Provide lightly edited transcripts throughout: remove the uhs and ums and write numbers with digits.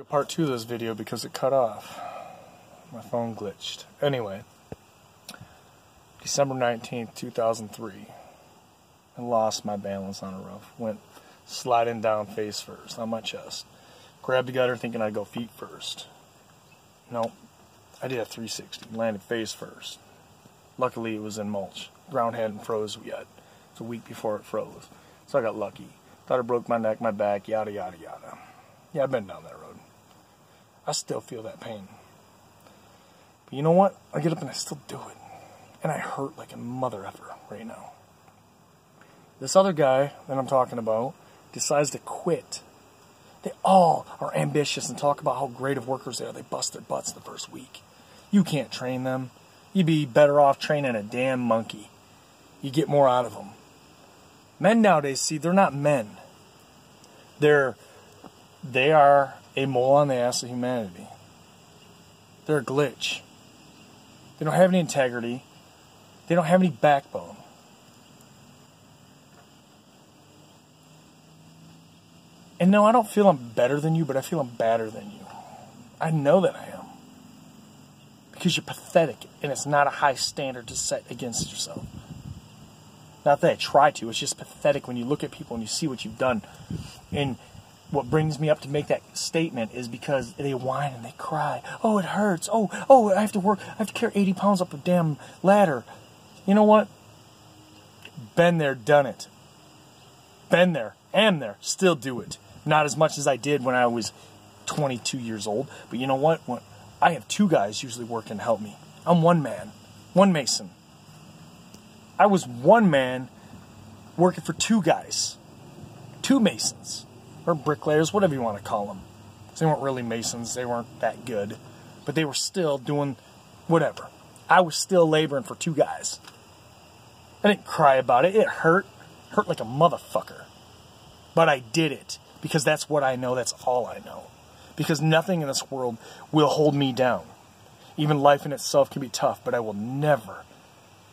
Part 2 of this video because it cut off. My phone glitched. Anyway, December 19th, 2003. I lost my balance on a roof. Went sliding down face first on my chest. Grabbed the gutter thinking I'd go feet first. Nope. I did a 360. Landed face first. Luckily it was in mulch. Ground hadn't froze yet. It's a week before it froze. So I got lucky. Thought I broke my neck, my back, yada yada yada. Yeah, I've been down that road. I still feel that pain. But you know what? I get up and I still do it. And I hurt like a mother effer right now. This other guy that I'm talking about decides to quit. They all are ambitious and talk about how great of workers they are. They bust their butts the first week. You can't train them. You'd be better off training a damn monkey. You get more out of them. Men nowadays, see, they're not men. They are a mole on the ass of humanity. They're a glitch. They don't have any integrity. They don't have any backbone. And no, I don't feel I'm better than you, but I feel I'm badder than you. I know that I am. Because you're pathetic, and it's not a high standard to set against yourself. Not that I try to, it's just pathetic when you look at people and you see what you've done. And what brings me up to make that statement is because they whine and they cry. Oh, it hurts. Oh, I have to work. I have to carry 80 pounds up a damn ladder. You know what? Been there, done it. Been there, am there, still do it. Not as much as I did when I was 22 years old. But you know what? I have two guys usually working to help me. I'm one man, one mason. I was one man working for two guys, two masons, or bricklayers, whatever you want to call them. They weren't really masons, they weren't that good, but they were still doing whatever. I was still laboring for two guys. I didn't cry about it. It hurt like a motherfucker. But I did it, because that's what I know, that's all I know. Because nothing in this world will hold me down. Even life in itself can be tough, but I will never,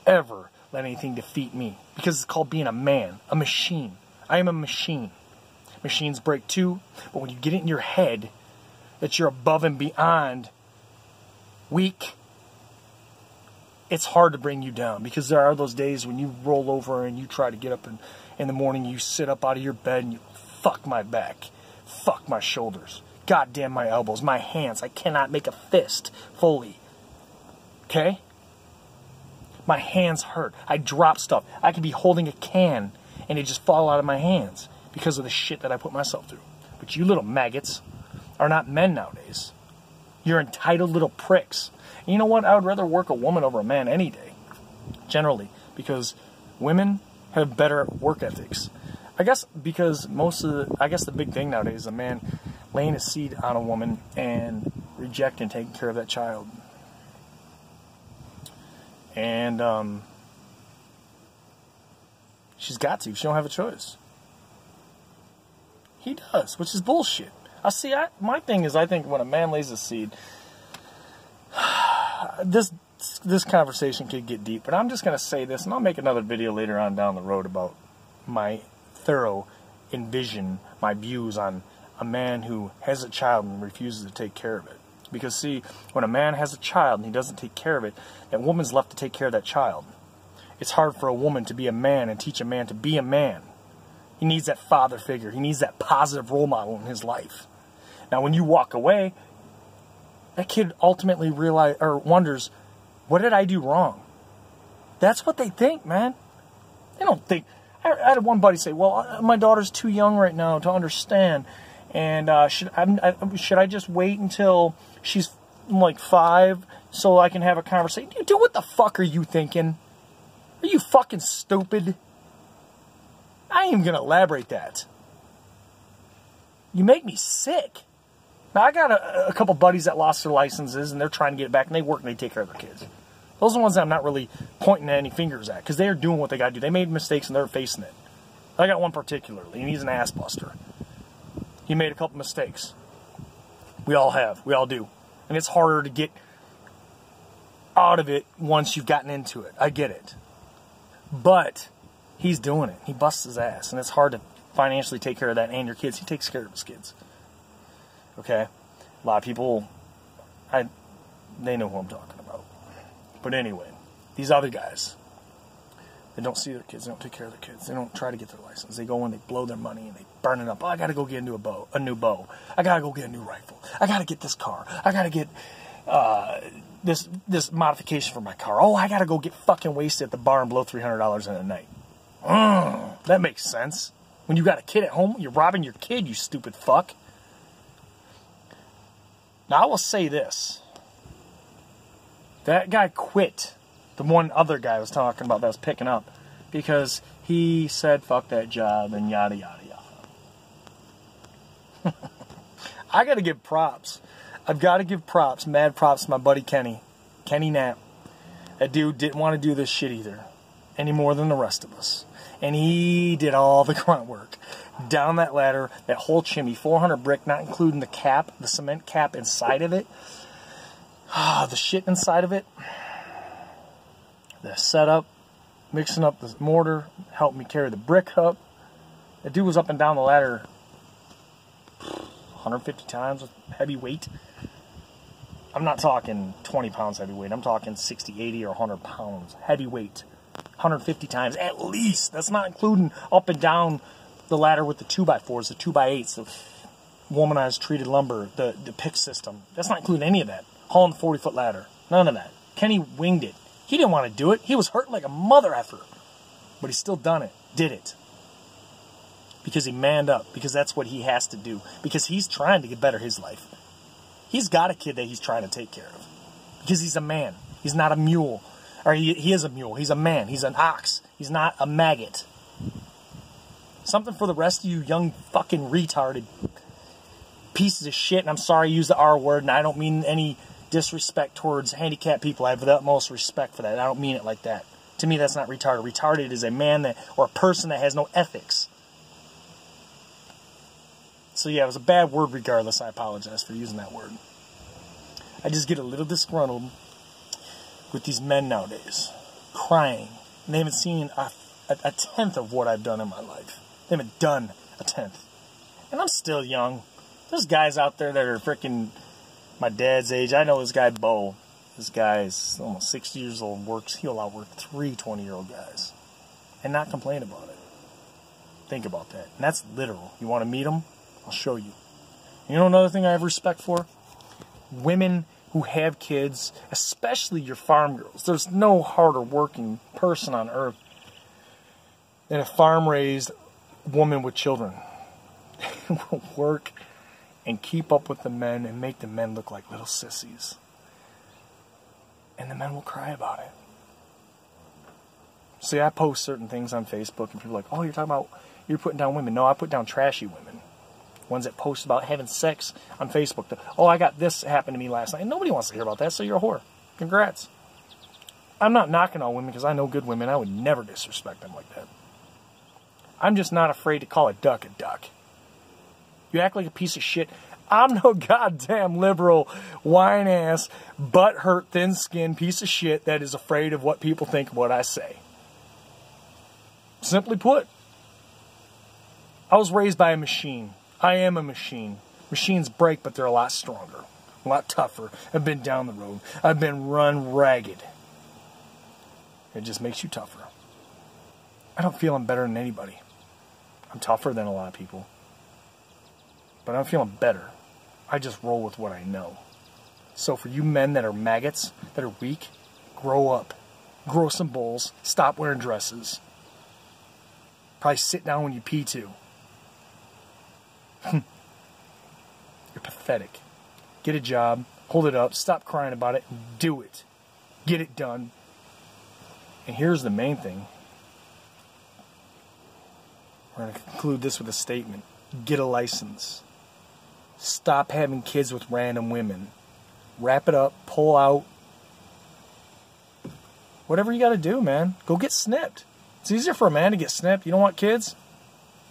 ever let anything defeat me. Because it's called being a man, a machine. I am a machine. Machines break too, but when you get it in your head that you're above and beyond weak, it's hard to bring you down. Because there are those days when you roll over and you try to get up in the morning, you sit up out of your bed and you fuck my back, fuck my shoulders, goddamn my elbows, my hands. I cannot make a fist fully. Okay? My hands hurt. I drop stuff. I could be holding a can and it just fall out of my hands because of the shit that I put myself through. But you little maggots are not men nowadays. You're entitled little pricks. And you know what? I would rather work a woman over a man any day. Generally. Because women have better work ethics. I guess because the big thing nowadays is a man laying his seed on a woman and rejecting taking care of that child. And she's got to. She don't have a choice. He does, which is bullshit. My thing is, I think when a man lays a seed, this conversation could get deep, but I'm just going to say this, and I'll make another video later on down the road about my thorough envision, my views on a man who has a child and refuses to take care of it. Because see, when a man has a child and he doesn't take care of it, that woman's left to take care of that child. It's hard for a woman to be a man and teach a man to be a man. He needs that father figure. He needs that positive role model in his life. Now, when you walk away, that kid ultimately wonders, what did I do wrong? That's what they think, man. They don't think. I had one buddy say, well, my daughter's too young right now to understand. And should I just wait until she's like 5 so I can have a conversation? Dude, what the fuck are you thinking? Are you fucking stupid? I ain't even going to elaborate that. You make me sick. Now, I got a couple buddies that lost their licenses, and they're trying to get it back, and they work and they take care of their kids. Those are the ones that I'm not really pointing any fingers at, because they're doing what they got to do. They made mistakes, and they're facing it. I got one particularly, and he's an ass buster. He made a couple mistakes. We all have. We all do. And it's harder to get out of it once you've gotten into it. I get it. But he's doing it. He busts his ass. And it's hard to financially take care of that and your kids. He takes care of his kids. Okay? A lot of people, they know who I'm talking about. But anyway, these other guys, they don't see their kids. They don't take care of their kids. They don't try to get their license. They go in, they blow their money, and they burn it up. Oh, I got to go get a new bow. I got to go get a new rifle. I got to get this car. I got to get this modification for my car. Oh, I got to go get fucking wasted at the bar and blow $300 in a night. That makes sense. When you got a kid at home, you're robbing your kid, you stupid fuck. Now, I will say this. That guy quit. The one other guy I was talking about that was picking up. Because he said, fuck that job and yada, yada, yada. I got to give props. I've got to give props, mad props to my buddy Kenny. Kenny Knapp. That dude didn't want to do this shit either. Any more than the rest of us. And he did all the grunt work. Down that ladder, that whole chimney, 400 brick, not including the cap, the cement cap inside of it. The shit inside of it. The setup, mixing up the mortar, helped me carry the brick up. The dude was up and down the ladder 150 times with heavy weight. I'm not talking 20 pounds heavy weight. I'm talking 60, 80, or 100 pounds heavy weight. 150 times at least. That's not including up and down the ladder with the 2x4s, the 2x8s, the womanized treated lumber, the pick system. That's not including any of that. Hauling the 40-foot ladder. None of that. Kenny winged it. He didn't want to do it. He was hurting like a mother effer. But he still done it. Did it. Because he manned up. Because that's what he has to do. Because he's trying to get better his life. He's got a kid that he's trying to take care of. Because he's a man. He's not a mule. Or he is a mule. He's a man. He's an ox. He's not a maggot. Something for the rest of you young fucking retarded pieces of shit. And I'm sorry I use the R word. And I don't mean any disrespect towards handicapped people. I have the utmost respect for that. I don't mean it like that. To me, that's not retarded. Retarded is a man that, or a person that has no ethics. So yeah, it was a bad word regardless. I apologize for using that word. I just get a little disgruntled with these men nowadays, crying. And they haven't seen a tenth of what I've done in my life. They haven't done a tenth. And I'm still young. There's guys out there that are freaking my dad's age. I know this guy, Bo. This guy is almost 60 years old. He'll outwork 3 20-year-old guys. And not complain about it. Think about that. And that's literal. You want to meet them? I'll show you. You know another thing I have respect for? Women who have kids, especially your farm girls. There's no harder working person on earth than a farm-raised woman with children. Will work and keep up with the men and make the men look like little sissies. And the men will cry about it. See, I post certain things on Facebook and people are like, oh, you're putting down women. No, I put down trashy women. Ones that post about having sex on Facebook. Oh, I got this happened to me last night. And nobody wants to hear about that, so you're a whore. Congrats. I'm not knocking on women because I know good women. I would never disrespect them like that. I'm just not afraid to call a duck a duck. You act like a piece of shit. I'm no goddamn liberal, whine-ass, butt-hurt, thin-skinned piece of shit that is afraid of what people think of what I say. Simply put, I was raised by a machine. I am a machine. Machines break, but they're a lot stronger, a lot tougher. I've been down the road. I've been run ragged. It just makes you tougher. I don't feel I'm better than anybody. I'm tougher than a lot of people. But I'm feeling better. I just roll with what I know. So for you men that are maggots, that are weak, grow up. Grow some balls. Stop wearing dresses. Probably sit down when you pee too. You're pathetic. Get a job. Hold it up. Stop crying about it. Do it. Get it done. And here's the main thing. We're going to conclude this with a statement. Get a license. Stop having kids with random women. Wrap it up. Pull out. Whatever you got to do, man. Go get snipped. It's easier for a man to get snipped. You don't want kids?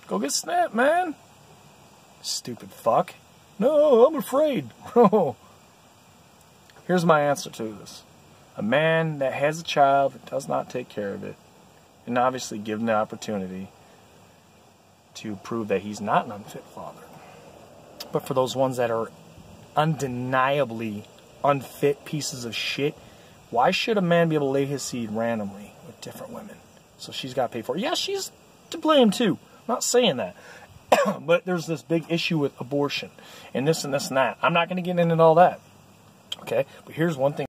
Go get snipped, man. Stupid fuck. No, I'm afraid. Here's my answer to this. A man that has a child that does not take care of it, and obviously give him the opportunity to prove that he's not an unfit father. But for those ones that are undeniably unfit pieces of shit, why should a man be able to lay his seed randomly with different women? So she's got to pay for it. Yeah, she's to blame too. I'm not saying that. But there's this big issue with abortion and this and this and that. I'm not going to get into all that. Okay? But here's one thing.